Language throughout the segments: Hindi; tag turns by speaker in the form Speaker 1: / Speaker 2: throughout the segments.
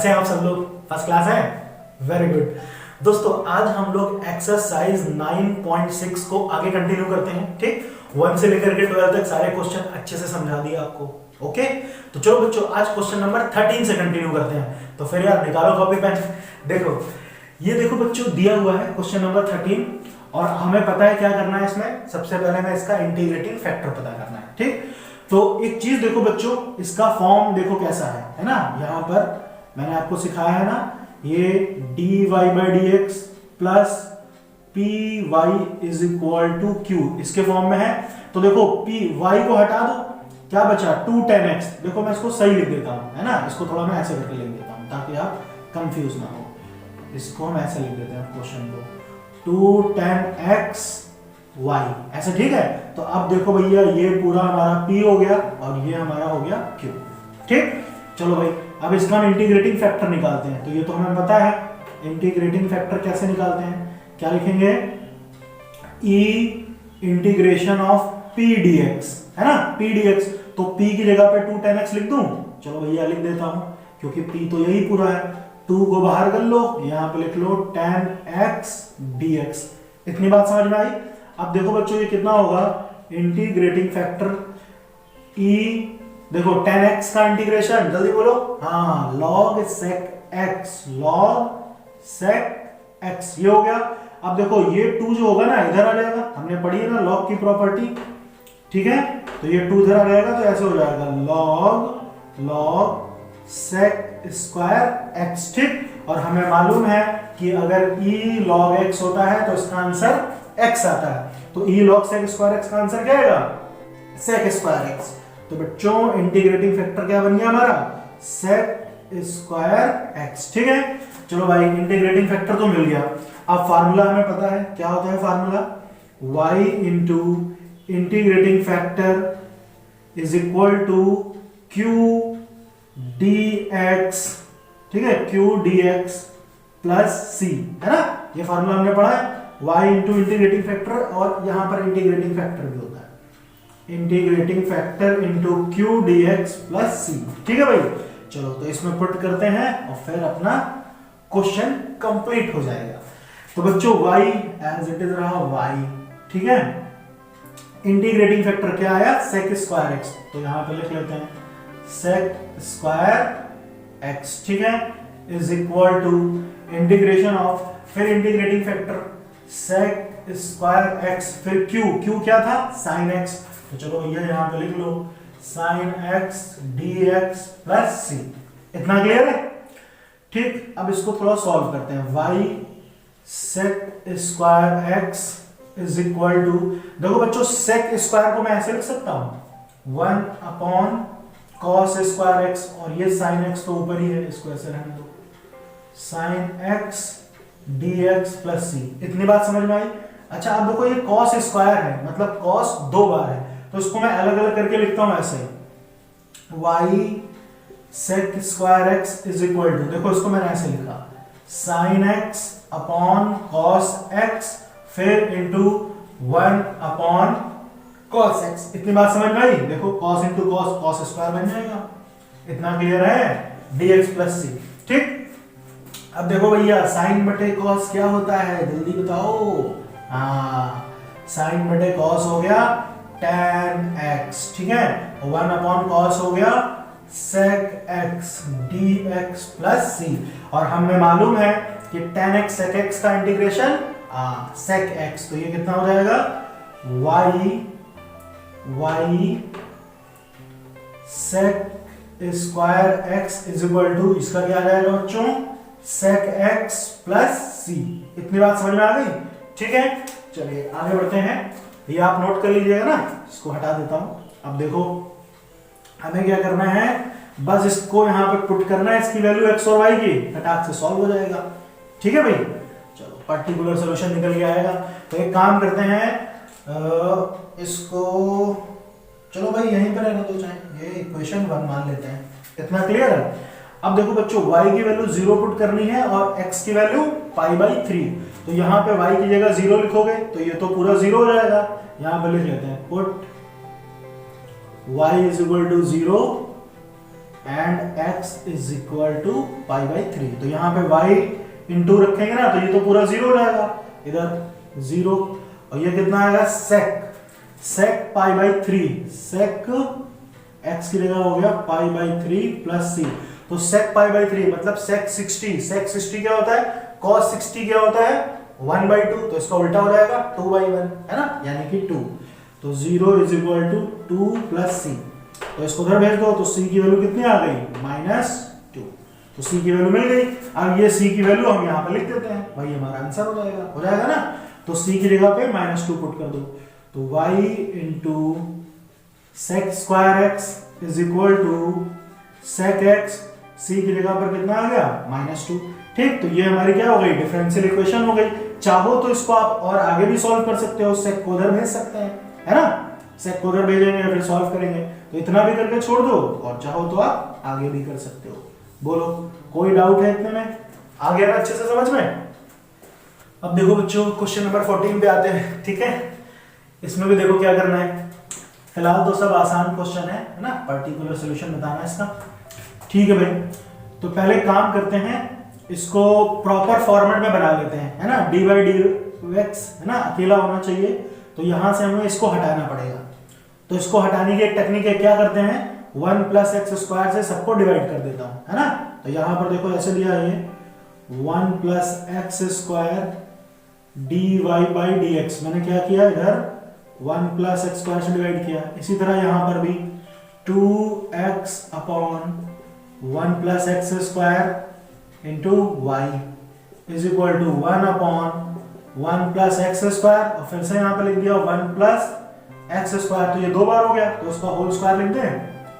Speaker 1: कैसे हैं आप सब लोग? फर्स्ट क्लास है? Very good. दोस्तों आज हम लोग एक्सरसाइज 9.6 को आगे कंटिन्यू करते हैं। ठीक, 1 से लेकर के 12 तक सारे क्वेश्चन अच्छे से समझा दिए आपको। ओके, तो चलो बच्चों आज क्वेश्चन नंबर 13 से कंटिन्यू करते हैं। तो फिर यार निकालो कॉपी पेन। देखो ये देखो बच्चों दिया हुआ है क्वेश्चन नंबर 13 और हमें पता है क्या करना है इसमें। सबसे पहले हमें इसका इंटीग्रेटिंग फैक्टर पता करना है। ठीक, तो एक चीज देखो बच्चों, इसका फॉर्म देखो कैसा है ना। यहाँ पर मैंने आपको सिखाया है ना, ये dy by dx plus py is equal to q इसके फॉर्म में है। तो देखो py को हटा दो, क्या बचा 2 tan x। देखो मैं इसको सही लिख देता हूं है ना, इसको थोड़ा मैं ऐसे करके लिख देता हूं ताकि आप कंफ्यूज ना हो। इसको हम ऐसे लिख देते हैं क्वेश्चन को 2 tan x y ऐसे, ठीक है। तो अब देखो भैया ये पूरा हमारा p हो गया और ये हमारा हो गया q। ठीक, चलो भाई अब इसका हम इंटीग्रेटिंग फैक्टर निकालते हैं। तो ये तो हमें पता है इंटीग्रेटिंग फैक्टर कैसे निकालते हैं। क्या लिखेंगे, e integration of p dx है ना, p dx। तो p की जगह पे 2 tan x लिख दूं। चलो भैया लिख देता हूं क्योंकि p तो यही पूरा है। 2 को बाहर कर लो, यहां पे लिख लो tan x dx। इतनी बात समझ में आई। अब देखो बच्चों ये कितना होगा, इंटीग्रेटिंग फैक्टर e, देखो tan x का इंटीग्रेशन जल्दी बोलो, हाँ log sec x, log sec x ये हो गया। अब देखो ये 2 जो होगा ना इधर आ जाएगा, हमने पढ़ी है ना log की प्रॉपर्टी, ठीक है। तो ये 2 इधर आ जाएगा तो ऐसे हो जाएगा log sec स्क्वायर x। ठीक, और हमें मालूम है कि अगर e log x होता है तो इसका आंसर x आता है। तो e log sec square x का आंसर क्या आएगा, sec स्क्वायर x। तो बच्चों इंटीग्रेटिंग फैक्टर क्या बन गया हमारा, sec स्क्वायर x। ठीक है, चलो भाई इंटीग्रेटिंग फैक्टर तो मिल गया। अब फार्मूला हमें पता है, क्या होता है formula, y into integrating factor is equal to q dx। ठीक है, q dx प्लस c है ना, ये फार्मूला हमने पढ़ा है। y इंटू इंटीग्रेटिंग फैक्टर और यहां पर इंटीग्रेटिंग फैक्टर भी होता है, integrating factor into q dx plus c। ठीक है भाई, चलो तो इसमें पुट करते हैं और फिर अपना क्वेश्चन कंप्लीट हो जाएगा। तो बच्चों y एज इट इज रहा y, ठीक है। इंटीग्रेटिंग फैक्टर क्या आया, sec स्क्वायर x। तो यहां पे लिख लेते हैं sec स्क्वायर x, ठीक है, is equal to integration of, फिर integrating factor sec square x, फिर q क्या था sin x। तो चलो भैया यहां पे लिख लो sin x dx plus c। इतना क्लियर है। ठीक, अब इसको थोड़ा सॉल्व करते हैं। y sec square x is equal to, देखो बच्चों sec स्क्वायर को मैं ऐसे लिख सकता हूं 1 अपॉन cos स्क्वायर x, और ये sin x तो ऊपर ही है, इसको ऐसे रहने दो sin x dx plus c। इतनी बात समझ में आई। अच्छा अब देखो ये cos स्क्वायर है, मतलब cos 2 बार है, तो इसको मैं अलग अलग करके लिखता हूं ऐसे, y sec square x is equal to, देखो इसको मैंने ऐसे लिखा sin x upon cos x फिर इंटू 1 अपॉन cos x। इतनी बात समझ में आई। देखो cos into cos, cos square बन जाएगा। इतना क्लियर है, dx प्लस c। ठीक, अब देखो भैया sin बटे cos क्या होता है, जल्दी बताओ। हाँ, sin बटे cos हो गया tan x, ठीक है, 1 अपॉन cos हो गया sec x dx plus c। और हमें मालूम है कि tan x sec x का इंटीग्रेशन sec x, तो ये कितना हो जाएगा y sec square x is equal to, इसका क्या आ जाएगा बच्चों, sec x प्लस c। इतनी बात समझ में आ गई। ठीक है, चलिए आगे बढ़ते हैं। ये आप नोट कर लीजिएगा ना, इसको हटा देता हूं। अब देखो हमें क्या करना है, बस इसको यहां पे पुट करना है, इसकी वैल्यू x और y की, फटाक से सॉल्व हो जाएगा। ठीक है भाई, चलो पर्टिकुलर सॉल्यूशन निकल के आएगा। तो एक काम करते हैं, इसको चलो भाई यहीं पर रहने दो, चाहे ये इक्वेशन 1 मान लेते हैं। इतना क्लियर है। अब देखो बच्चों y की वैल्यू 0 पुट करनी है और x की वैल्यू π/3। तो यहाँ पे y की जगह 0 लिखोगे तो ये तो पूरा 0 हो जाएगा। यहाँ पे लिख लेते हैं put y is equal to 0 and x is equal to pi by 3। तो यहाँ पे y इंटू रखेंगे ना तो ये तो पूरा जीरो हो जाएगा, इधर जीरो, और ये कितना आएगा सेक पाई बाई 3, सेक x की जगह हो गया पाई बाई 3 प्लस c। तो सेक पाई बाई 3 मतलब सेक 60 क्या होता है, cos 60 क्या होता है 1/2, तो इसका उल्टा हो जाएगा 2/1, है ना, यानी कि 2। तो 0 इज इक्वल टू 2 प्लस सी, तो इसको उधर भेज दो, तो c की वैल्यू कितनी आ गई -2, तो c की वैल्यू मिल गई। अब ये c की वैल्यू हम यहाँ पे लिख देते हैं, भाई हमारा आंसर हो जाएगा ना। तो c की जगह पे -2 पुट कर दो, तो y into sec square x is equal to sec x, c की जगह पर कितना आ गया -2। ठीक, तो ये हमारी क्या हो गई, डिफरेंशियल इक्वेशन हो गई। चाहो तो इसको आप और आगे भी सॉल्व कर सकते हो, sec को उधर भेज सकते हैं, है ना, sec को उधर भेजेंगे फिर सॉल्व करेंगे, तो इतना भी करके छोड़ दो, और चाहो तो आप आगे भी कर सकते हो। बोलो कोई डाउट है इतने में, आ गया ना अच्छे से समझ में। अब देखो बच्चों क्वेश्चन नंबर 14 पे आते हैं, ठीक है। इसमें भी देखो क्या करना है, फिलहाल तो सब आसान क्वेश्चन है ना, पर्टिकुलर सॉल्यूशन बताना है इसका, ठीक है भाई। तो पहले काम करते हैं, इसको प्रॉपर फॉर्मेट में बना लेते हैं, है ना, dy/dx है ना, अकेला होना चाहिए, तो यहां से हमें इसको हटाना पड़ेगा। तो इसको हटाने की एक टेक्निक है, क्या करते हैं 1 प्लस एक्स स्क्वायर से सबको डिवाइड कर देता हूं, है ना। तो यहां पर देखो ऐसे दिया है 1 plus x square dy by dx, मैंने क्या किया इधर 1 प्लस एक्स स्क्वायर से डिवाइड किया। इसी तरह यहां पर भी 2x upon 1 plus x square into y is equal to 1 upon 1 plus x square, और फिर से यहां पे लिख दिया 1 प्लस एक्स स्क्वायर, तो ये 2 बार हो गया, तो उसका होल स्क्वायर लिख दें,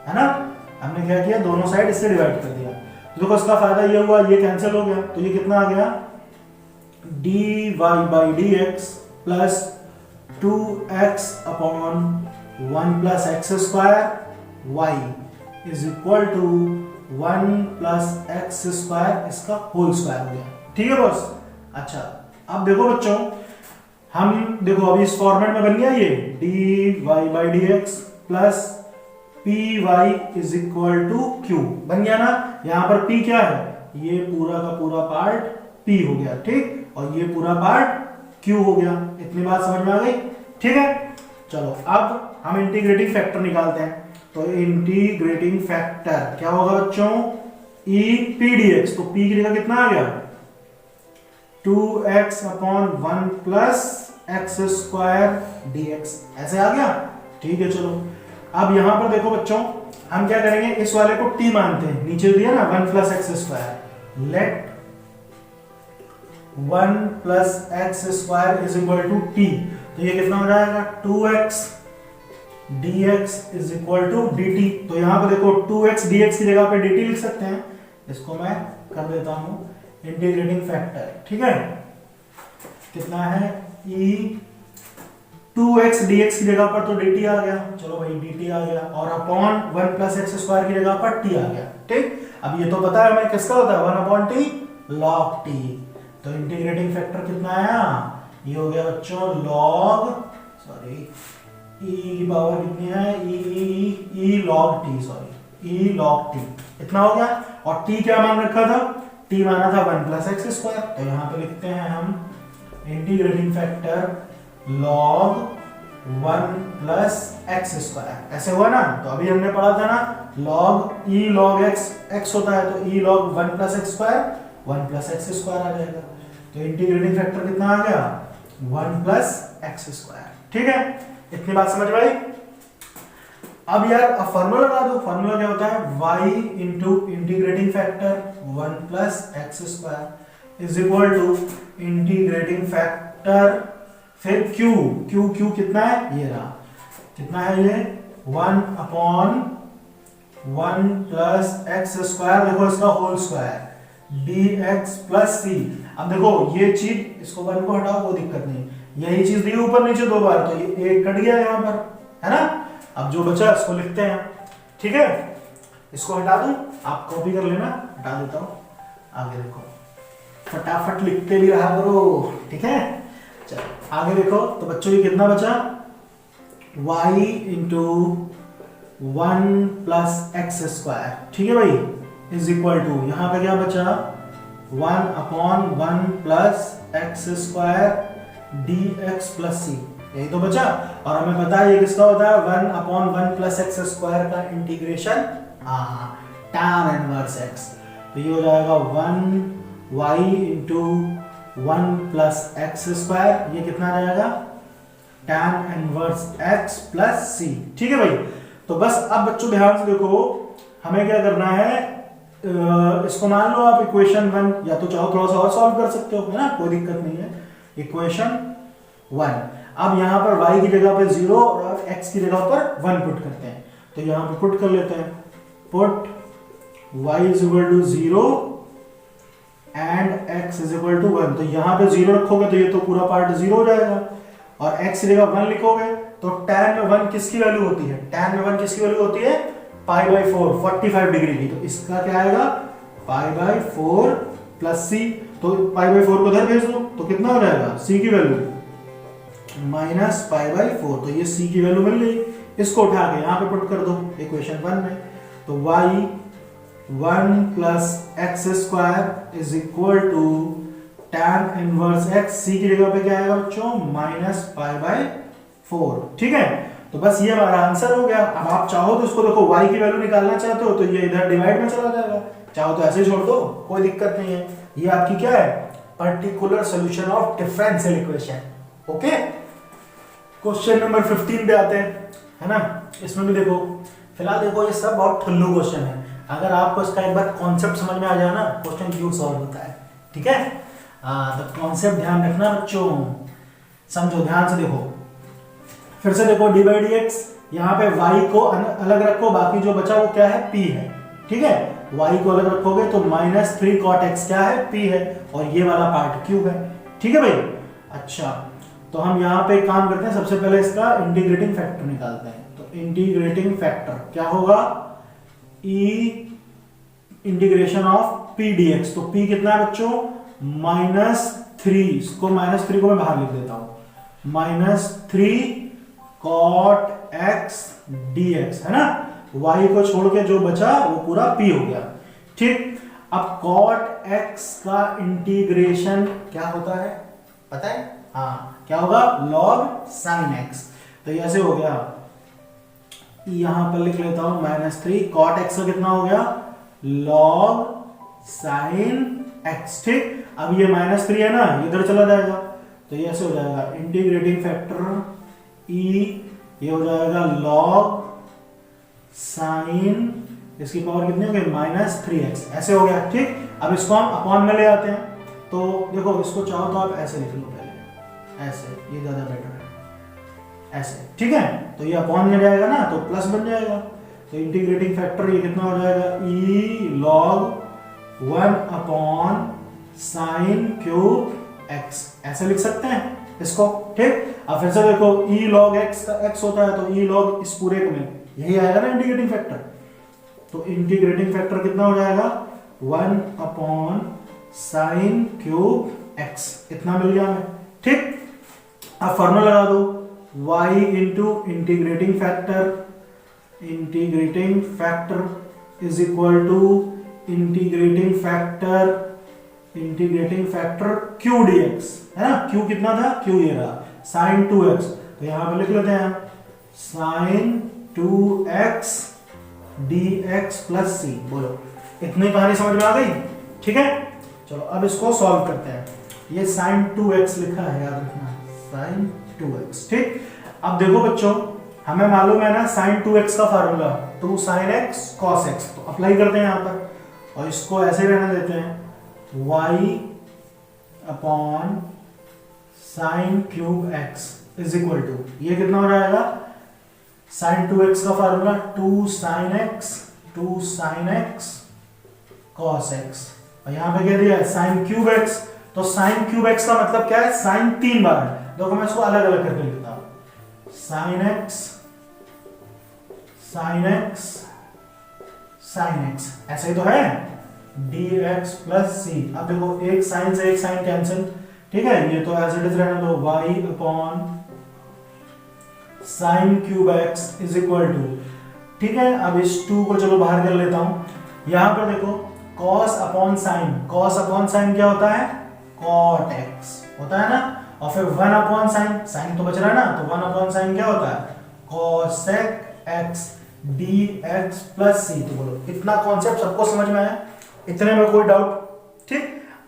Speaker 1: है ना। हमने क्या किया, दोनों साइड इससे डिवाइड कर दिया, तो देखो इसका फायदा ये हुआ, ये कैंसिल हो गया, तो ये कितना आ गया dy by dx plus 2x upon 1 plus x square y is equal to 1 plus x square, इसका होल स्क्वायर हो गया, ठीक है बॉस। अच्छा अब देखो बच्चों, हम देखो अभी इस फॉर्मेट में बन गया ये dy by dx plus py is equal to q, बन गया ना। यहां पर p क्या है, ये पूरा का पूरा पार्ट p हो गया, ठीक, और ये पूरा पार्ट q हो गया। इतनी बात समझ में आ गई, ठीक है। चलो अब हम इंटीग्रेटिंग फैक्टर निकालते हैं, तो इंटीग्रेटिंग फैक्टर क्या होगा बच्चों, e p dx, तो p की जगह कितना आ गया 2x upon 1 plus x square dx, ऐसे आ गया, ठीक है। चलो अब यहां पर देखो बच्चों, हम क्या करेंगे, इस वाले को t मानते हैं, नीचे दिया ना 1 plus x square, let 1 plus x square is equal to t, तो ये कितना हो जाएगा 2x dx is equal to dt। तो यहां पर देखो 2x dx की जगह पे dt लिख सकते हैं, इसको मैं कर देता हूं इंटीग्रेटिंग फैक्टर, ठीक है। कितना है e 2x dx की जगह पर तो dt आ गया, चलो भाई dt आ गया, और अपॉन 1 प्लस एक्स स्क्वायर की जगह पर t आ गया, ठीक। अब ये तो पता है हमें किसका होता है 1 अपॉन t log t, तो इंटीग्रेटिंग फैक्टर कितना आया, ये हो गया बच्चों log, सॉरी e की पावर कितनी है e log t, sorry e log t, इतना हो गया। और t क्या मान रखा था, t माना था 1 प्लस एक्स स्क्वायर, तो यहां पे लिखते हैं हम integrating factor log 1 plus x square, ऐसे हुआ ना। तो अभी हमने पढ़ा था ना log e log x होता है, तो e log 1 plus x square 1 plus x square आ जाएगा, तो इंटीग्रेटिंग फैक्टर कितना आ गया 1 प्लस एक्स स्क्वायर, ठीक है। इतनी बात समझ में आई। अब यार अब फॉर्मूला लगा दो, फॉर्मूला क्या होता है y into integrating factor 1 plus x square is equal to integrating factor, फिर q कितना है, ये रहा, कितना है ये 1 अपॉन 1 प्लस एक्स स्क्वायर, देखो इसका whole square dx plus c। अब देखो ये चीज, इसको 1 को हटाओ कोई दिक्कत नहीं, यही चीज दी ऊपर नीचे 2 बार, तो ये एक कट गया यहां पर, है ना। अब जो बचा इसको लिखते हैं, ठीक है। इसको हटा दूं, आप कॉपी कर लेना, हटा देता हूं, आगे देखो फटाफट लिखते भी रहा करो, ठीक है। चलो आगे देखो, तो बच्चों ये कितना बचा y into 1 plus x square, ठीक है भाई, इज इक्वल टू, यहां पे क्या बचा 1 upon 1 plus x square d x plus c, यही तो बचा। और हमें पता है ये किसका होता है 1 अपॉन 1 प्लस एक्स स्क्वायर का इंटीग्रेशन tan इनवर्स एक्स, तो ये हो जाएगा 1y into 1 plus x square, ये कितना आ जाएगा tan इनवर्स x प्लस सी, ठीक है भाई। तो बस अब बच्चों ध्यान से देखो, हमें क्या करना है, इसको मान लो आप इक्वेशन 1, या तो चाहो थोड़ा सा और सॉल्व कर सकते हो, है ना, कोई दिक्कत नहीं है। इक्वेशन 1, अब यहाँ पर y की जगह पे 0 और x की जगह पर 1 पुट करते हैं, तो यहाँ पे पुट कर लेते हैं, put y is equal to 0 and x is equal to 1, तो यहाँ पे 0 रखोगे तो ये तो पूरा पार्ट 0 हो जाएगा, और x की जगह 1 लिखोगे तो tan में 1 किसकी वैल्यू होती है, tan में 1 किसकी वैल्यू होती है पाई बाई 4, 45 डिग्री की, तो इसका क्या आएगा पाई बाई 4 प्लस सी, तो पाई बाई 4 को उधर भेज दो तो कितना हो जाएगा c की वैल्यू माइनस पाई बाई 4, तो ये c की वैल्यू मिल गई, इसको उठा के यहाँ पे पुट कर दो इक्वेशन 1 में, तो y 1 plus x square is equal to tan inverse x, c की जगह पे क्या आएगा बच्चों माइनस पाई बाई 4, ठीक है। तो बस ये हमारा आंसर हो गया। अब आप चाहो तो इसको देखो y की वैल्यू निकालना चाहते हो तो ये इधर डिवाइड में चला जाएगा, चाहो तो ऐसे छोड़ दो, कोई दिक्कत नहीं है। ये आपकी क्या है particular solution of differential equation, okay. Question number 15 पे आते हैं, है ना। इसमें भी देखो, फिलहाल देखो ये सब बहुत ठुल्लू क्वेश्चन है, अगर आपको इसका एक बार कॉन्सेप्ट समझ में आ जाए ना, क्वेश्चन क्यों सॉल्व होता है, ठीक है। तो कॉन्सेप्ट ध्यान रखना बच्चों, समझो ध्यान से देखो, फिर से देखो डी बाई डी एक्स, यहाँ पे y को अलग रखो, बाकी जो बचा वो क्या है p है, ठीक है। y को अलग रखोगे तो माइनस 3 कॉट x क्या है p है, और ये वाला पार्ट q है, ठीक है भाई। अच्छा, तो हम यहाँ पे काम करते हैं, सबसे पहले इसका इंटीग्रेटिंग फैक्टर निकालते हैं, तो इंटीग्रेटिंग फैक्टर क्या होगा e integration of p dx, तो p कितना है बच्चों -3, इसको -3 को मैं बाहर लिख देता हूं, -3 cot x dx, है ना। y को छोड़ के जो बचा वो पूरा p हो गया, ठीक। अब cot x का इंटीग्रेशन क्या होता है पता है, हाँ क्या होगा log sin x, तो ये ऐसे हो गया, यहां पर लिख लेता हूं -3 cot x का कितना हो गया log sin x, ठीक। अब ये -3 है ना, इधर चला जाएगा, तो ये ऐसे हो जाएगा इंटीग्रेटिंग फैक्टर e, ये हो जाएगा log sin, इसकी पावर कितनी हो गई -3x, ऐसे हो गया, ठीक। अब इसको हम अपॉन में ले आते हैं, तो देखो इसको चाहो तो आप ऐसे लिख लो पहले, ऐसे, ये ज्यादा बेटर है, ऐसे, ठीक है। तो ये अपॉन में जाएगा ना तो प्लस बन जाएगा, तो इंटीग्रेटिंग फैक्टर ये कितना हो जाएगा e log 1 upon sin cube x, ऐसे लिख सकते हैं इसको, ठीक। अब फिर से देखो e log x का x होता है, तो e log इस पूरे में यही आएगा ना इंटीग्रेटिंग फैक्टर, तो इंटीग्रेटिंग फैक्टर कितना हो जाएगा 1 अपॉन sin क्यूब x, इतना मिल गया हमें, ठीक। अब फॉर्मूला लगा दो y into integrating factor is equal to integrating factor q dx, है ना। q कितना था, q ये रहा sin 2x, तो यहां पे लिख लेते हैं sin 2x dx plus c, बोलो इतनी कहानी समझ में आ गई, ठीक है। चलो अब इसको सॉल्व करते हैं, ये sin 2x लिखा है, याद रखना sin 2x, ठीक। अब देखो बच्चों, हमें मालूम है ना sin 2x का formula 2 sin x cos x, तो अप्लाई करते हैं यहां पर, और इसको ऐसे रहने देते हैं y upon sin cube x is equal to, ये कितना हो जाएगा sin 2x का formula 2 sin x cos x, और यहां पे क्या दिया है sin क्यूब x, तो sin क्यूब x का मतलब क्या है sin 3 बार है, देखो मैं इसको अलग अलग करके लिखता हूं sin x ऐसे ही तो है dx प्लस c। अब देखो एक साइन से एक साइन कैंसिल, ठीक है, ये तो एज इट इज रहने दो, y upon sin cube x is equal to ठीक है। अब इस 2 को चलो बाहर कर लेता हूं। यहां पर देखो cos upon sine, cos upon sine क्या होता है, cot x होता है ना, और फिर 1 अपॉन साइन, साइन तो बच रहा है ना, तो 1 अपॉन साइन क्या होता है, cosec x dx plus c। तो बोलो इतना कॉन्सेप्ट सबको समझ में आया, इतने में कोई डाउट, ठीक।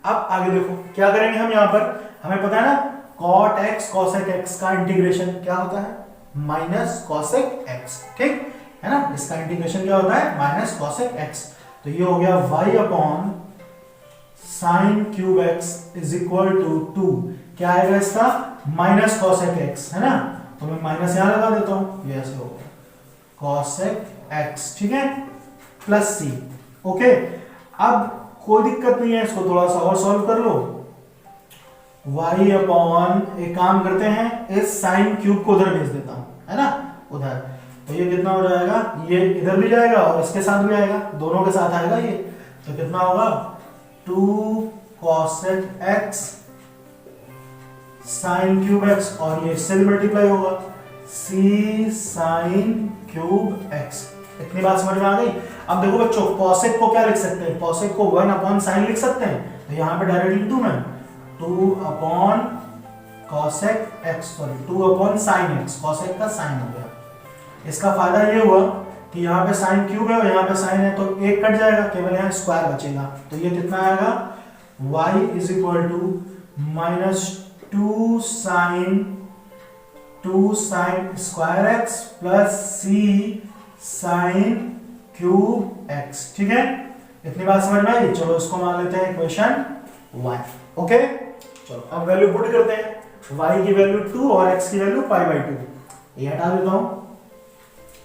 Speaker 1: अब आगे देखो क्या करेंगे हम, यहां पर हमें पता है ना cot x cosec x का इंटीग्रेशन क्या होता है, माइनस cosec x, ठीक है ना, इसका इंटीग्रेशन क्या होता है, माइनस cosec x। तो ये हो गया y upon sine cube x is equal to 2, क्या आएगा इसका, माइनस cosec x, है ना, तो मैं माइनस यहां लगा देता हूं, ये ऐसे हो गया cosec x, ठीक है, प्लस c। ओके, अब कोई दिक्कत नहीं है, इसको थोड़ा सा और सॉल्व कर लो। y अपॉन, एक काम करते हैं, इस साइन क्यूब को उधर भेज देता हूं, है ना, उधर, तो ये कितना हो जाएगा, ये इधर भी जाएगा और इसके साथ भी आएगा, दोनों के साथ आएगा ये, तो कितना होगा 2 cosec x sign cube x, और ये इससे भी मल्टीप्लाई होगा c साइन क्यूब x। इतनी बात समझ में आ गई। अब देखो बच्चों, cosec को क्या लिख सकते हैं, cosec को 1 अपॉन साइन लिख सकते हैं, तो यहां पे डायरेक्ट लिख दूं मैं 2 upon cosec x, sorry 2 upon sine x, cosec का साइन हो गया। इसका फायदा ये हुआ कि यहाँ पे साइन क्यूब है और यहाँ पे साइन है, तो एक कट जाएगा, केवल यहाँ स्क्वायर बचेगा, तो ये कितना आएगा, y is equal to minus 2 sine square x plus c sine cube x, ठीक है। इतनी बात समझ में आई। चलो इसको मान लेते हैं इक्वेशन 1। ओके, चलो अब वैल्यू पुट करते हैं, y की वैल्यू 2 और x की वैल्यू π/2, ये हटा देता हूं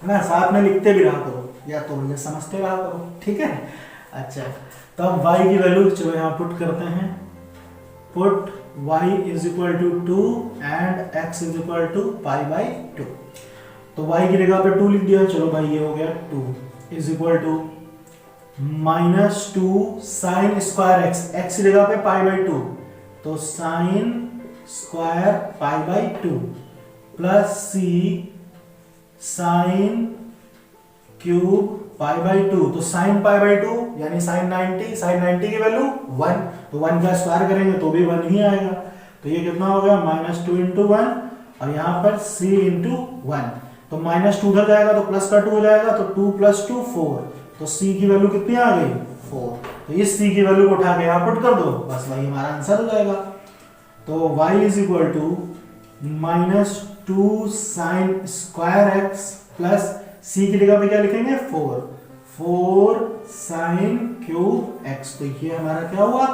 Speaker 1: ना, साथ में लिखते भी रहा करो या तो ये समझते रहा करो, ठीक है। अच्छा, तो अब y की वैल्यू चलो यहाँ पुट करते हैं, put y is equal to 2 and x is equal to π/2, तो y की जगह पे 2 लिख दिया, चलो भाई ये हो गया 2 is equal to minus 2 sine square x, x की जगह पे π/2, तो sine square π/2 plus c sine cube π/2, तो साइन π/2 यानी साइन 90, साइन 90 की वैल्यू 1, तो 1 का स्क्वायर करेंगे तो भी 1 ही आएगा, तो ये कितना हो गया -2 × 1, और यहाँ पर c × 1, तो -2 उधर जाएगा तो प्लस का 2 हो जाएगा, तो 2 + 2 4, तो c की वैल्यू कितनी आ गई 4, तो इस c की वैल्यू को उठा के यहाँ पुट कर दो, बस वही हमारा आंसर हो जाएगा। तो y is equal to -2 sine square x plus c की जगह पे क्या लिखेंगे 4 साइन क्यूब x, तो ये हमारा क्या हुआ,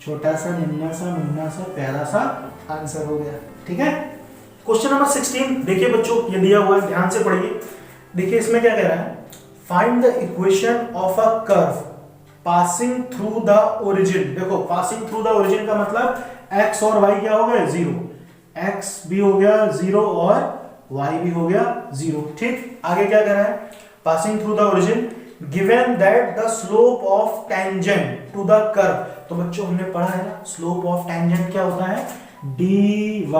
Speaker 1: छोटा सा नन्हा सा मुन्ना सा प्यारा सा आंसर हो गया, ठीक है। क्वेश्चन नंबर 16 देखिए बच्चों, ये दिया हुआ है, ध्यान से पढ़िए। देखिए इसमें क्या कह रहा है, find the equation of a curve passing through the origin. देखो पासिंग थ्रू द ओरिजिन का मतलब x और y क्या हो गए 0, x भी हो गया 0 और y भी हो गया 0, ठीक। आगे क्या कह रहा है, passing through the origin given that the slope of tangent to the curve. तो बच्चों हमने पढ़ा है ना, स्लोप ऑफ टेंजेंट क्या होता है, dy/dx,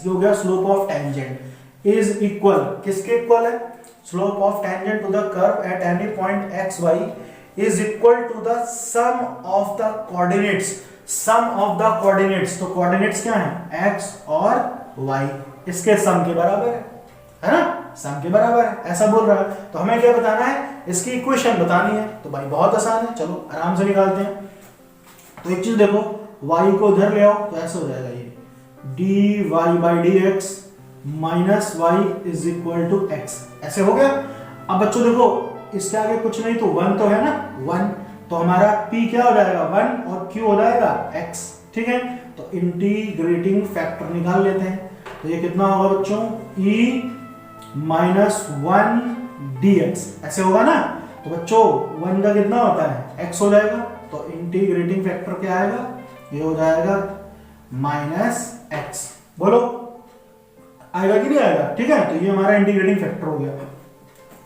Speaker 1: ये हो गया slope of tangent, is equal, किसके इक्वल है, slope of tangent to the curve at any point x y is equal to the sum of the coordinates, sum of the coordinates, तो कोऑर्डिनेट्स क्या है x और y, इसके सम के बराबर है ना, सम के बराबर है, ऐसा बोल रहा है। तो हमें क्या बताना है, इसकी इक्वेशन बतानी है, तो भाई बहुत आसान है, चलो आराम से निकालते हैं। तो एक चीज देखो, y को उधर ले आओ तो ऐसा हो जाएगा, ये dy/dx minus y is equal to x, ऐसे हो गया। अब बच्चों देखो इसके आगे कुछ नहीं तो 1 तो है ना, 1, तो हमारा p क्या हो जाएगा 1 और q हो जाएगा x, ठीक है। तो इंटीग्रेटिंग फैक्टर निकाल लेते हैं, तो ये कितना होगा बच्चों, e -1 dx, ऐसे होगा ना। तो बच्चों 1 का कितना होता है x हो जाएगा, तो इंटीग्रेटिंग फैक्टर क्या आएगा, ये हो जाएगा -x, बोलो आएगा कि नहीं आएगा, ठीक है। तो ये हमारा इंटीग्रेटिंग फैक्टर हो गया।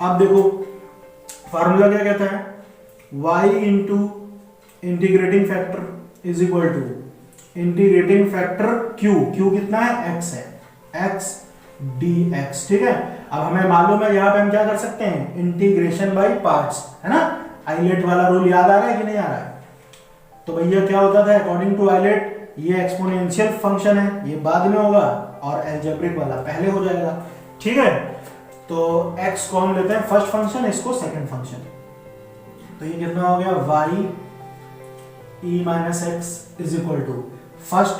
Speaker 1: अब देखो फार्मूला क्या कहता है, y into integrating factor is equal to integrating factor q, q कितना है x है, x dx, ठीक है। अब हमें मालूम है यहाँ पे हम क्या कर सकते हैं, इंटीग्रेशन बाय पार्ट्स, है ना। आइलेट वाला रूल याद आ रहा है कि नहीं आ रहा है? तो भैया क्या होता था अकॉर्डिंग टू आइलेट, ये एक्सपोनेंशियल फंक्शन है, ये बाद में होगा, और अलजेब्रिक वाला पहले हो जाएगा, ठीक है। तो x को हम लेते हैं फर्स्ट फंक्शन, इसको सेकंड फंक्शन। तो ये कितना हो गया, y e minus x is equal to first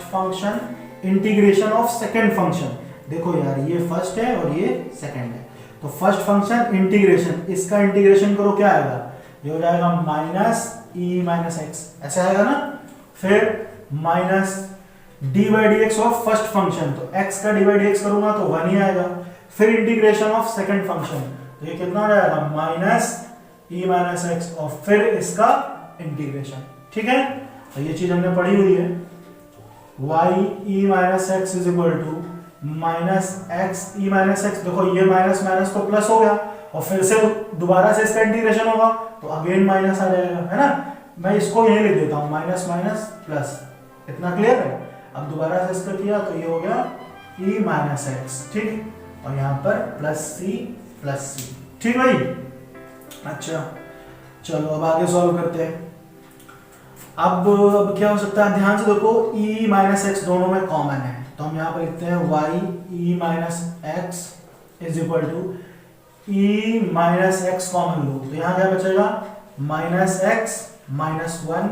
Speaker 1: function integration of second function. देखो यार, ये फर्स्ट है और ये सेकंड है, तो फर्स्ट फंक्शन इंटीग्रेशन, इसका इंटीग्रेशन करो, क्या आएगा, ये हो जाएगा माइनस ई माइनस एक्स, ऐसे आएगा ना। फिर minus D by d x of first function, तो x का डी बाई डी एक्स करूंगा तो 1 ही आएगा। फिर इंटीग्रेशन ऑफ सेकंड फंक्शन, तो ये कितना हो जाएगा, माइनस ई माइनस एक्स, और फिर इसका इंटीग्रेशन, ठीक है। तो ये चीज हमने पढ़ी हुई है, y e minus x is equal to minus x e minus x. देखो ये माइनस माइनस तो प्लस हो गया, और फिर से दोबारा से इसका इंटीग्रेशन होगा तो अगेन माइनस आ जाएगा, है ना। मैं इसको यही लिख देता हूं, माइनस माइनस प्लस, इतना क्लियर है। अब दोबारा से इसका किया तो ये हो गया e माइनस एक्स, ठीक, और यहाँ पर प्लस सी, ठीक भाई। अच्छा चलो अब आगे सॉल्व करते हैं। अब क्या हो सकता है, ध्यान से देखो, e माइनस एक्स दोनों में कॉमन है, तो हम यहाँ पर लिखते हैं y e minus x is equal to e minus x common लो, तो यहाँ क्या बचेगा, minus x minus 1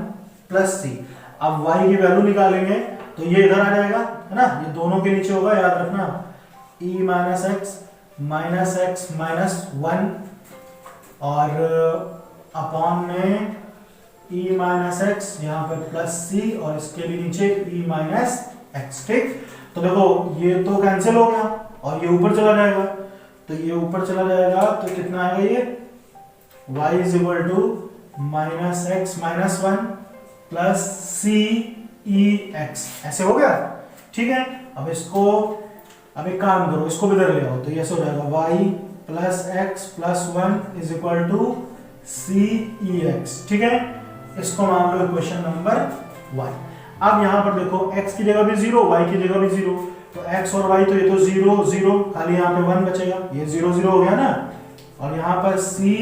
Speaker 1: plus c. अब y की वैल्यू निकालेंगे तो ये इधर आ जाएगा, है ना, ये दोनों के नीचे होगा, याद रखना, e माइनस एक्स माइनस 1 और अपॉन में e माइनस एक्स, यहाँ पर प्लस सी, और इसके भी नीचे e माइनस एक्स, ठीक। तो देखो ये तो कैंसिल हो गया और ये ऊपर चला जाएगा, तो ये ऊपर चला जाएगा तो कितना आएगा, ये y is equal to minus x minus 1 plus c e x, ऐसे हो गया, ठीक है। अब इसको, अब एक काम करो, इसको भी इधर ले आओ, तो ये ऐसे हो जाएगा y plus x plus 1 is equal to c e x, ठीक है। इसको मान लो इक्वेशन नंबर 1। अब यहाँ पर देखो x की जगह भी 0, y की जगह भी 0, तो x और y तो ये तो 0 0, खाली यहाँ पे 1 बचेगा, ये 0 0 हो गया ना। और यहाँ पर c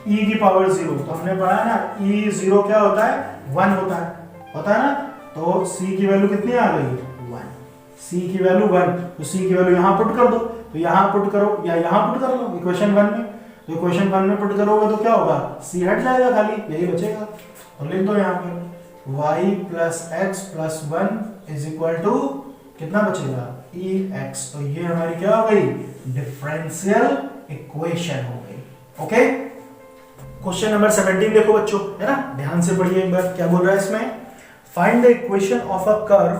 Speaker 1: e की पावर 0, तो हमने पढ़ा ना e 0 क्या होता है, 1 होता है ना। तो c की वैल्यू कितनी आ गई, 1, c की वैल्यू 1, तो c की वैल्यू यहाँ पुट कर दो, तो यहाँ पुट करो या यहाँ पुट कर लो इक्वेशन 1 में, तो इक्वेशन 1 में पुट करोगे तो क्या होगा, c हट जाएगा, खाली यही बचेगा। और लिख दो यहाँ पर y plus x plus 1 is equal to कितना बचेगा, e x, तो ये हमारी क्या हो गई, डिफरेंशियल इक्वेशन हो गई, ओके। क्वेश्चन नंबर 17 देखो बच्चों, है ना, ध्यान से पढ़िए एक बार, क्या बोल रहा है इसमें, find the equation of a curve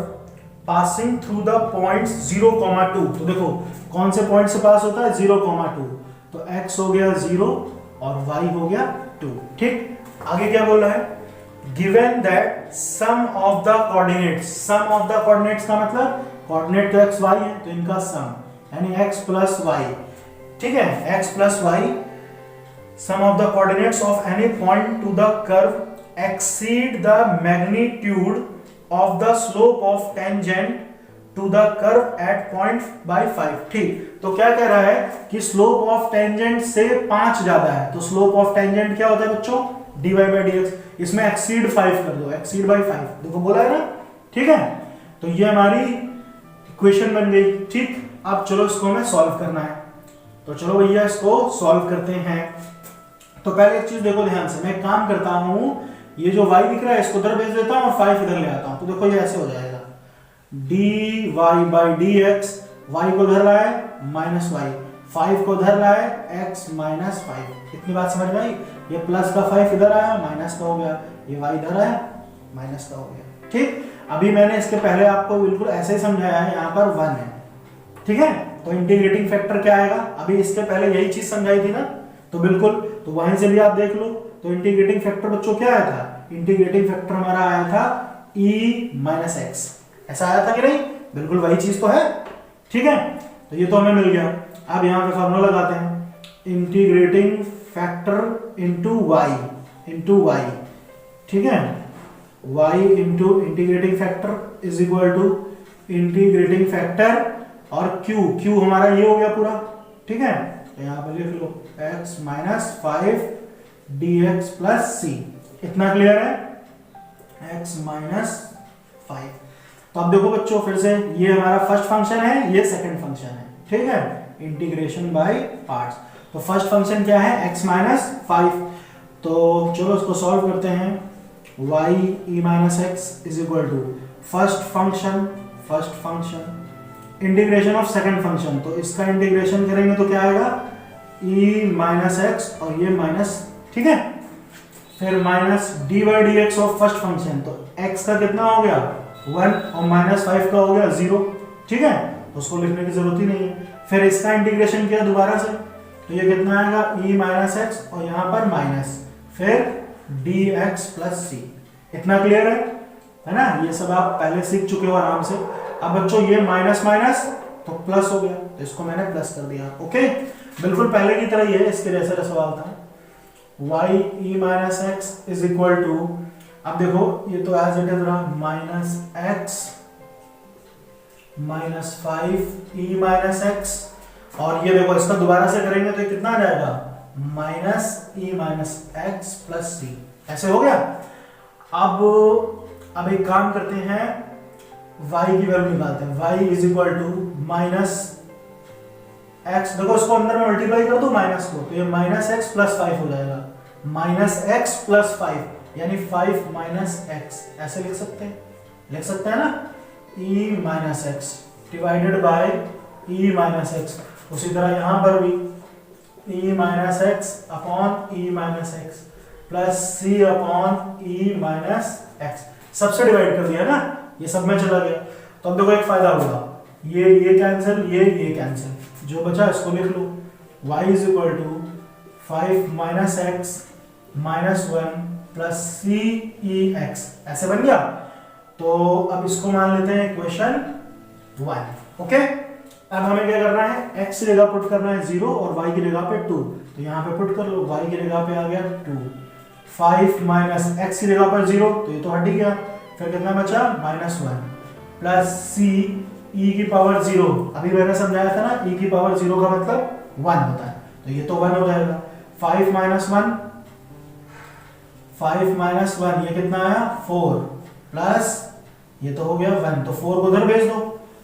Speaker 1: passing through the points 0, 2। तो देखो कौन से पॉइंट से पास होता है, 0, 2, तो x हो गया 0 और y हो गया 2, ठीक। आगे क्या बोल रहा है, given that sum of the coordinates का मतलब कोऑर्डिनेट तो x y है, तो इनका सम यानी x प्लस y, ठीक है, x plus y, sum of the coordinates of any point to the curve exceed the magnitude of the slope of tangent to the curve at point by 5, ठीक। तो क्या कह रहा है कि slope of tangent से 5 ज्यादा है, तो slope of tangent क्या होता है बच्चों, dy by dx, इसमें exceed 5 कर दो, exceed by 5, देखो बोला है ना, ठीक है। तो ये हमारी इक्वेशन बन गई, ठीक। अब चलो इसको हमें सॉल्व करना है, तो चलो भैया इसको सॉल्व करते हैं। तो पहले एक चीज देखो ध्यान से, मैं एक काम करता हूं, ये जो y दिख रहा है इसको उधर भेज देता हूं और 5 इधर ले आता हूं, तो देखो ये ऐसे हो जाएगा, dy by dx, y को धर रहा है माइनस y, 5 को धर रहा है x माइनस 5, इतनी बात समझ में आई। ये प्लस का 5 इधर आया, माइनस का हो गया, ये y इधर आया, माइनस का हो गया, ठीक। अभी मैंने इसके पहले आपको बिल्कुल ऐसे ही समझाया है, यहाँ पर 1 है, ठीक है। तो इंटीग्रेटिंग फैक्टर क्या आएगा, अभी इसके पहले यही चीज समझाई थी ना, तो बिल्कुल, तो वहीं से भी आप देख लो। तो इंटीग्रेटिंग फैक्टर बच्चों क्या आया था, इंटीग्रेटिंग फैक्टर हमारा आया था e माइनस एक्स, ऐसा आया था कि नहीं, बिल्कुल वही चीज तो है, ठीक है। तो ये तो हमें मिल गया। अब यहाँ पे फॉर्मूला लगाते हैं, इंटीग्रेटिंग फैक्टर इंटू y, ठीक है, y into integrating factor is equal to integrating factor और क्यू हमारा ये हो गया पूरा, ठीक है। तो यहाँ पे लिख लो x माइनस 5 dx प्लस सी। इतना क्लियर है, x माइनस 5। तो अब देखो बच्चों फिर से, ये हमारा फर्स्ट फंक्शन है, ये सेकंड फंक्शन है, ठीक है। Integration by parts. तो फर्स्ट फंक्शन क्या है, x माइनस 5। तो चलो इसको सॉल्व करते हैं। y e minus x is equal to first function integration of second function. तो इसका इंटीग्रेशन करेंगे तो क्या आएगा, e माइनस एक्स और ये माइनस, ठीक है। फिर minus D by d x of first function. तो x का कितना हो गया 1 और माइनस 5 का हो गया 0, ठीक है। तो उसको लिखने की जरूरत ही नहीं है। फिर इसका इंटीग्रेशन किया दोबारा से, तो ये कितना आएगा e माइनस एक्स और यहाँ पर माइनस, फिर dx प्लस सी। इतना क्लियर है ना। ये सब आप पहले सीख चुके हो आराम से। अब बच्चों ये माइनस माइनस तो प्लस हो गया, तो इसको मैंने प्लस कर दिया, ओके। बिल्कुल पहले की तरह ही है, इसके जैसा सवाल था। y e minus x is equal to, अब देखो ये तो एज इट इज रहा, minus x minus 5 e minus x, और ये देखो इसका दोबारा से करेंगे तो ये कितना आ जाएगा, minus e minus x plus c. ऐसे हो गया। अब एक काम करते हैं, y की वैल्यू निकालते हैं। y is equal to minus x, देखो इसको अंदर में मल्टीप्लाई कर दो माइनस को, तो ये माइनस एक्स प्लस 5 हो जाएगा। माइनस एक्स प्लस 5 यानी 5 माइनस एक्स, ऐसे लिख सकते हैं ना। e minus x divided by e minus x. उसी तरह यहां पर भी e minus x upon e minus x plus c upon e minus x, सबसे डिवाइड कर दिया ना, ये सब में चला गया। तो अब देखो एक फायदा होगा, ये कैंसिल, ये कैंसिल, जो बचा इसको लिख लो। y is equal to 5 minus x minus 1 plus c e x, ऐसे बन गया। तो अब इसको मान लेते हैं इक्वेशन 1, ओके। अब हमें क्या करना है, x की जगह पुट करना है 0 और y की जगह पे 2। तो यहाँ पे पुट कर लो, y की जगह पे आ गया 2, 5 माइनस x की जगह पर 0, तो ये तो हट ही गया। फिर कितना बचा, माइनस 1 प्लस c e की पावर 0। अभी मैंने समझाया था ना, e की पावर 0 का मतलब 1 होता है, तो ये तो 1 हो जाएगा। 5 माइनस 1, ये कितना आया 4 प्लस ये तो हो गया 1, तो 4 को उधर भेज दो।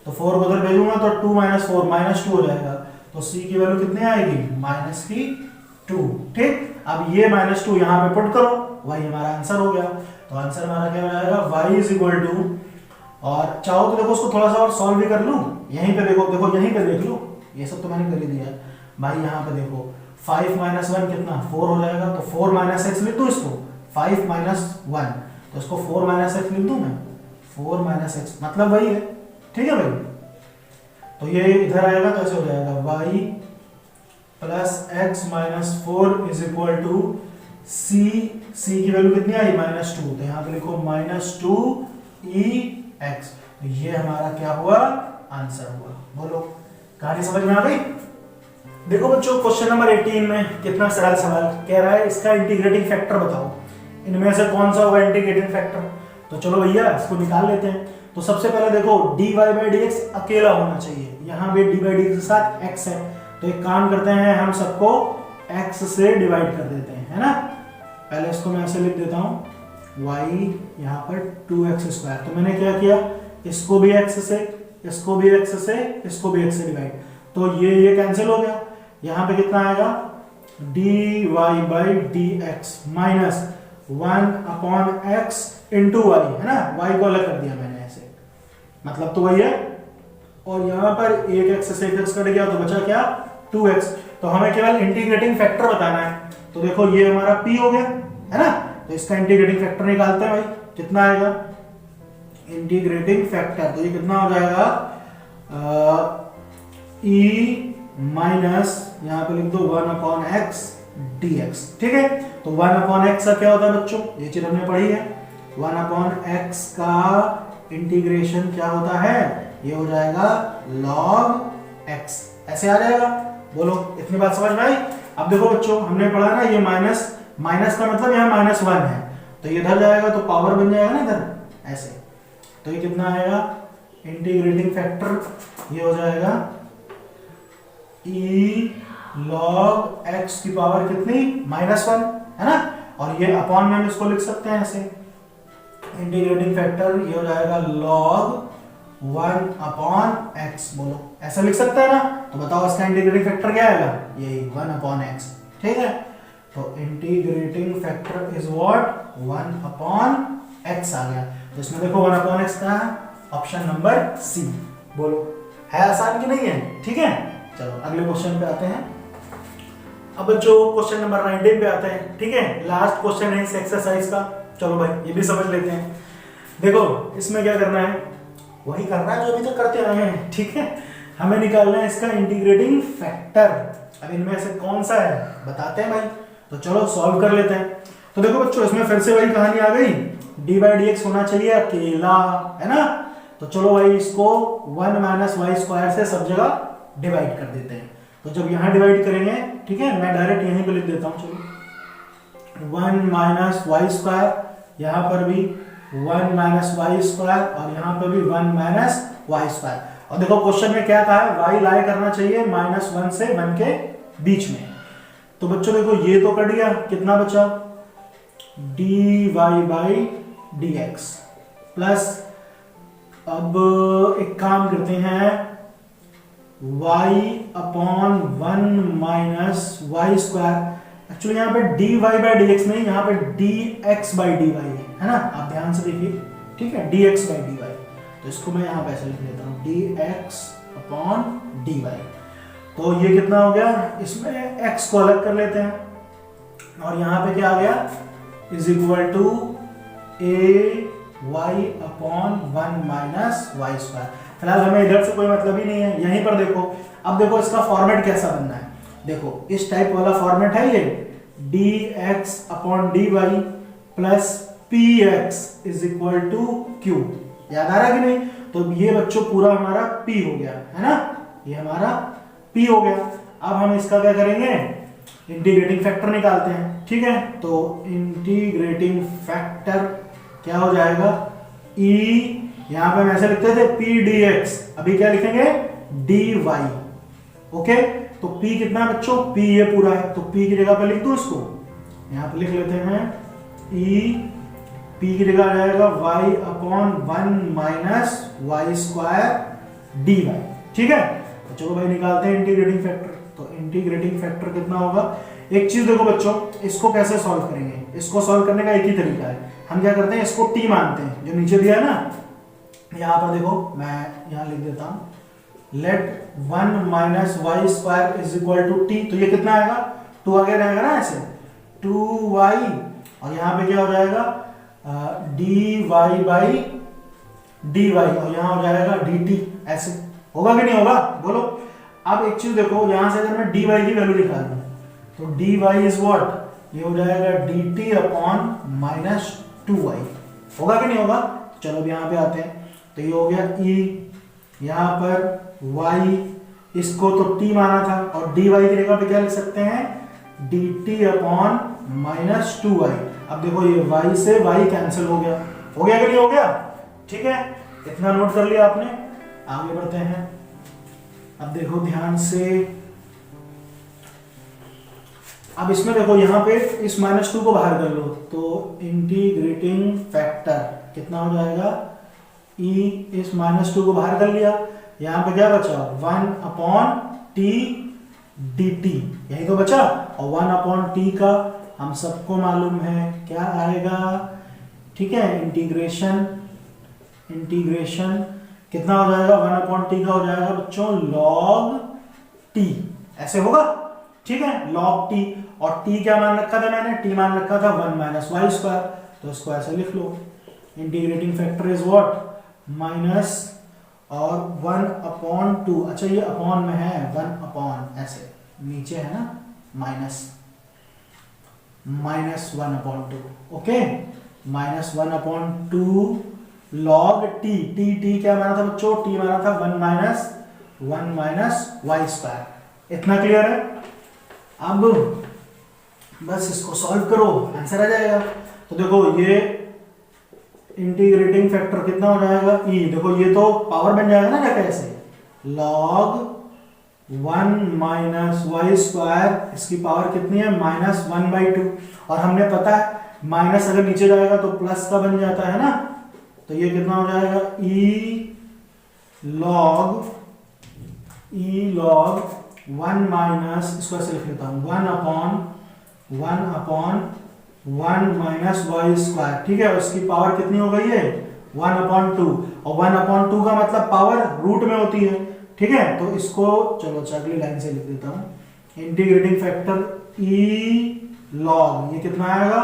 Speaker 1: तो 4 को उधर भेजूंगा तो 2 माइनस 4 माइनस 2 हो जाएगा। तो c की वैल्यू कितनी आएगी, माइनस की 2, ठीक। अब ये माइनस 2 यहाँ पे पुट करो, वही हमारा आंसर हो गया। तो आंसर हमारा क्या हो जाएगा, y इज इक्वल टू, और चाहो तो देखो उसको थोड़ा सा और सॉल्व भी कर लूं। यहीं पे देखो यहीं पे देख लो, ये सब तो मैंने कर ही दिया भाई। यहाँ पे देखो 5 माइनस 1 कितना 4 हो जाएगा, तो 4 माइनस एक्स लिख दूं इसको, 5 माइनस 1, तो इसको 4 माइनस एक्स लिख दूं मैं, 4 माइनस एक्स मतलब वही है, ठीक है भाई। तो ये इधर आएगा तो ऐसे हो जाएगा y plus x minus 4 is equal to c की वैल्यू कितनी आई, माइनस 2, तो यहाँ पे लिखो माइनस 2 e x। तो ये हमारा क्या हुआ, आंसर हुआ। बोलो कहानी समझ में आ गई। देखो बच्चों क्वेश्चन नंबर 18 में कितना सरल सवाल कह रहा है, इसका इंटीग्रेटिंग फैक्टर बताओ, इनमें से कौन सा होगा इंटीग्रेटिंग फैक्टर। तो चलो भैया इसको निकाल लेते हैं। तो सबसे पहले देखो dy बाई डी एक्स अकेला होना चाहिए, यहाँ पे dy बाई डी एक्स के साथ x है, तो एक काम करते हैं हम सबको x से डिवाइड कर देते हैं, है ना। पहले इसको मैं ऐसे लिख देता हूँ, y यहाँ पर 2x स्क्वायर। तो मैंने क्या किया, इसको भी x से, इसको भी x से, इसको भी x से डिवाइड, तो ये कैंसिल हो गया। यहाँ पे कितना आएगा, dy by d x minus 1 upon x into y, है ना, y को अलग कर दिया मैंने ऐसे, मतलब तो वही है। और यहाँ पर एक x से एक x कट गया, तो बचा क्या 2x। तो हमें केवल इंटीग्रेटिंग फैक्टर बताना है। तो देखो ये हमारा p हो गया, है ना। तो इसका इंटीग्रेटिंग फैक्टर निकालते हैं भाई, कितना आएगा इंटीग्रेटिंग फैक्टर, तो ये कितना हो जाएगा e माइनस यहाँ पे लिख दो 1 अपॉन x dx, ठीक है। तो 1 अपॉन x का क्या होता है बच्चों, ये चीज हमने पढ़ी है। 1 अपॉन x का इंटीग्रेशन क्या होता है, ये हो जाएगा log x, ऐसे आ जाएगा। बोलो इतनी बात समझ में आई। अब देखो बच्चों हमने पढ़ा ना, ये माइनस का मतलब यहाँ -1 है, तो ये इधर जाएगा तो पावर बन जाएगा ना इधर ऐसे। तो ये कितना आएगा इंटीग्रेटिंग फैक्टर ये हो जाएगा e log x की पावर कितनी -1 है ना, और ये अपॉन में हम इसको लिख सकते हैं ऐसे, इंटीग्रेटिंग फैक्टर ये हो जाएगा log 1 अपॉन x, बोलो ऐसा लिख सकते हैं ना। तो बताओ इसका इंटीग्रेटिंग फैक्टर क्या आएगा, यही 1 अपॉन x, ठीक है। तो integrating factor is what 1 upon x आ गया। तो इसमें देखो 1 अपॉन x का है ऑप्शन नंबर सी, बोलो है आसान कि नहीं है, ठीक है। चलो अगले क्वेश्चन पे आते हैं। अब बच्चों क्वेश्चन नंबर 19 पे आते हैं, ठीक है। लास्ट क्वेश्चन है इस एक्सरसाइज का, चलो भाई ये भी समझ लेते हैं। देखो इसमें क्या करना है, वही करना है जो अभी तक करते आए हैं, ठीक है। हमें निकालना है इसका इंटीग्रेटिंग फैक्टर। अब इनमें से कौन सा है बताते हैं भाई, तो चलो सॉल्व कर लेते हैं। तो देखो बच्चों इसमें फिर से वही कहानी आ गई, डी बाई डी एक्स होना चाहिए अकेला, है ना। तो चलो भाई इसको 1 माइनस वाई स्क्वायर से सब जगह डिवाइड कर देते हैं। तो जब यहाँ डिवाइड करेंगे, ठीक है, मैं डायरेक्ट यहीं पे लिख देता हूँ, चलो 1 माइनस वाई स्क्वायर, यहाँ पर भी 1 माइनस वाई स्क्वायर और यहाँ पर भी 1 माइनस वाई स्क्वायर। और देखो क्वेश्चन में क्या कहा है, वाई लाई करना चाहिए -1 से 1 के बीच में। तो बच्चों देखो ये तो कट गया, कितना बचा d y by d x plus, अब एक काम करते हैं y upon 1 minus y square. Actually यहाँ पे dy बाई डी एक्स नहीं, यहाँ पे dx बाई dy है ना, आप ध्यान से देखिए, ठीक है, dx बाई dy। तो इसको मैं यहाँ पे ऐसे लिख लेता हूँ dx अपॉन dy। तो ये कितना हो गया, इसमें x को अलग कर लेते हैं और यहाँ पे क्या आ गया is equal to a y upon 1 minus y square. फिलहाल हमें इधर से कोई मतलब ही नहीं है, यहीं पर देखो। अब देखो इसका फॉर्मेट कैसा बनना है, देखो इस टाइप वाला फॉर्मेट है ये, dx upon dy plus px is equal to q। याद आ रहा है कि नहीं। तो ये बच्चों पूरा हमारा p हो गया, है ना, ये हमारा p हो गया। अब हम इसका क्या करेंगे, इंटीग्रेटिंग फैक्टर निकालते हैं, ठीक है। तो इंटीग्रेटिंग फैक्टर क्या हो जाएगा, e यहां पे हम ऐसे लिखते थे p dx, अभी क्या लिखेंगे dy, ओके। तो p कितना है बच्चों, p ये पूरा है, तो p की जगह पे लिख दो इसको, यहां पे लिख लेते हैं e, p की जगह आ जाएगा y upon 1 minus y square dy, ठीक है। तो चलो भाई निकालते हैं इंटीग्रेटिंग फैक्टर। तो इंटीग्रेटिंग फैक्टर कितना होगा, एक चीज देखो बच्चों, इसको कैसे सॉल्व करेंगे, इसको सॉल्व करने का एक ही तरीका है, हम क्या करते हैं इसको t मानते हैं, जो नीचे दिया है ना, यहां पर देखो मैं यहां लिख देता हूं let 1 minus y square is equal to t. तो ये कितना आएगा, 2 आगे रहेगा ना ऐसे, 2y, और यहां पे क्या हो जाएगा dy बाई dy, और यहां हो जाएगा dt, ऐसे होगा कि नहीं होगा, बोलो। अब एक चीज देखो, यहां से अगर मैं dy की वैल्यू निकालूं तो dy इज व्हाट, ये हो जाएगा dt अपॉन माइनस 2y, होगा कि नहीं होगा। चलो अब यहाँ पे आते हैं, तो ये हो गया e, यहाँ पर y, इसको तो t माना था, और dy की जगह पे क्या लिख सकते हैं dt अपॉन माइनस 2y। अब देखो ये y से y कैंसिल हो गया कि नहीं हो गया, ठीक है। इतना नोट कर लिया आपने, आगे बढ़ते हैं। अब देखो ध्यान से, अब इसमें देखो यहाँ पे इस -2 को बाहर कर लो, तो इंटीग्रेटिंग फैक्टर कितना हो जाएगा, e, इस -2 को बाहर कर लिया, यहाँ पे क्या बचा 1 अपॉन t dt, यही तो बचा। और 1 अपॉन t का हम सबको मालूम है क्या आएगा, ठीक है, इंटीग्रेशन कितना हो जाएगा, 1 अपॉन t का हो जाएगा बच्चों log t, ऐसे होगा, ठीक है, log t। और t क्या मान रखा था मैंने, t मान रखा था 1 माइनस वाई स्क्वायर, तो इसको ऐसे लिख लो, integrating factor is what minus और 1 अपॉन 2, अच्छा ये अपॉन में है 1 अपॉन, ऐसे नीचे है ना minus 1 upon 2, okay, minus 1 upon 2 log t क्या माना था बच्चों, t माना था 1 माइनस वाई स्क्वायर। इतना क्लियर है। अब बस इसको सॉल्व करो, आंसर आ जाएगा। तो देखो ये इंटीग्रेटिंग फैक्टर कितना हो जाएगा ई, देखो ये तो पावर बन जाएगा ना कैसे, log 1 माइनस वाई स्क्वायर, इसकी पावर कितनी है -1/2, और हमने पता है माइनस अगर नीचे जाएगा तो प्लस का बन जाता है ना, तो ये कितना हो जाएगा ई लॉग 1 माइनस, इसको ऐसे लिख लेता हूं 1 माइनस वाई स्क्वायर, ठीक है, उसकी पावर कितनी हो गई है 1/2, और 1/2 का मतलब पावर रूट में होती है, ठीक है, तो इसको चलो अगली लाइन से लिख देता हूं, इंटीग्रेटिंग फैक्टर ई लॉग, ये कितना आएगा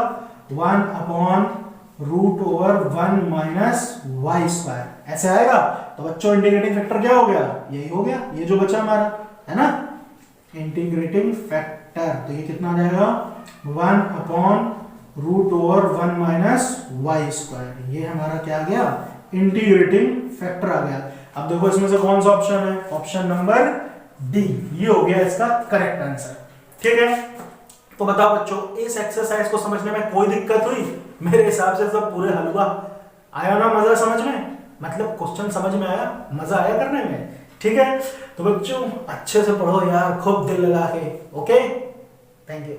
Speaker 1: 1/√1 माइनस वाई स्क्वायर, ऐसे आएगा। तो बच्चों इंटीग्रेटिंग फैक्टर क्या हो गया, यही हो गया, ये जो बचा हमारा है ना इंटीग्रेटिंग फैक्टर, तो ये कितना आ जाएगा 1/√1 माइनस वाई स्क्वायर, ये हमारा क्या आ गया इंटीग्रेटिंग फैक्टर आ गया। अब देखो इसमें से कौन सा ऑप्शन है, ऑप्शन नंबर डी, ये हो गया इसका करेक्ट आंसर, ठीक है। तो बताओ बच्चों इस एक्सरसाइज को समझने में कोई दिक्कत हुई? मेरे हिसाब से सब पूरे हल हुआ, आया ना मजा समझ में, मतलब क्वेश्चन समझ में आया, मजा आया करने में, ठीक है। तो बच्चों अच्छे से पढ़ो यार, खूब दिल लगा के, ओके, थैंक यू।